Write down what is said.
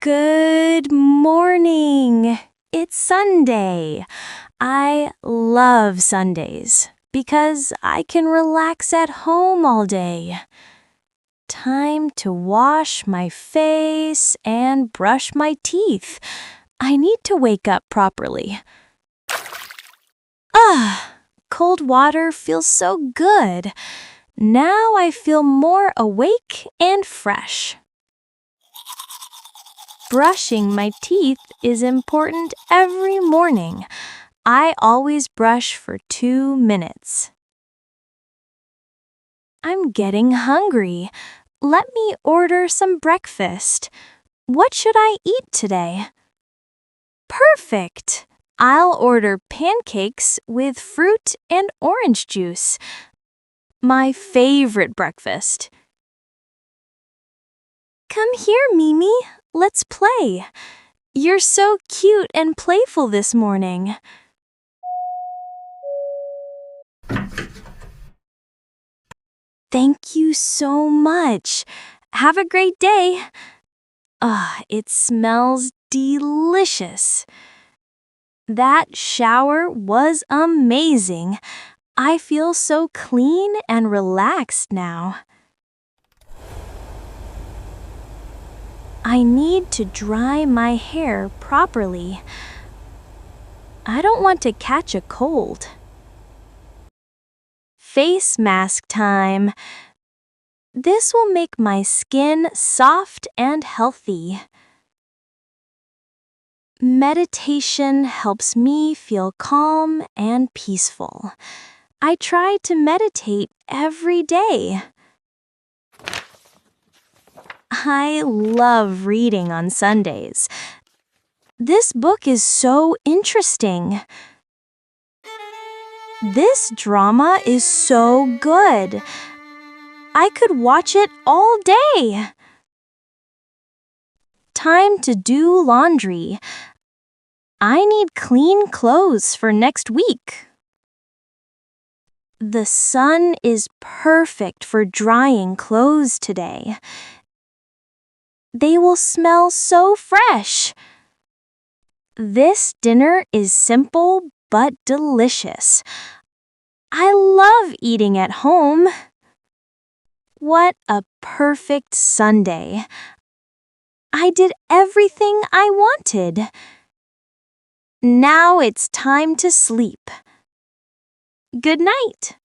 Good morning. It's Sunday. I love Sundays because I can relax at home all day. Time to wash my face and brush my teeth. I need to wake up properly. Cold water feels so good. Now I feel more awake and fresh. Brushing my teeth is important every morning. I always brush for 2 minutes. I'm getting hungry. Let me order some breakfast. What should I eat today? Perfect! I'll order pancakes with fruit and orange juice. My favorite breakfast. Come here, Mimi. Let's play. You're so cute and playful this morning. Thank you so much. Have a great day. It smells delicious. That shower was amazing. I feel so clean and relaxed now. I need to dry my hair properly. I don't want to catch a cold. Face mask time. This will make my skin soft and healthy. Meditation helps me feel calm and peaceful. I try to meditate every day. I love reading on Sundays. This book is so interesting. This drama is so good. I could watch it all day. Time to do laundry. I need clean clothes for next week. The sun is perfect for drying clothes today. They will smell so fresh. This dinner is simple but delicious. I love eating at home. What a perfect Sunday. I did everything I wanted. Now it's time to sleep. Good night.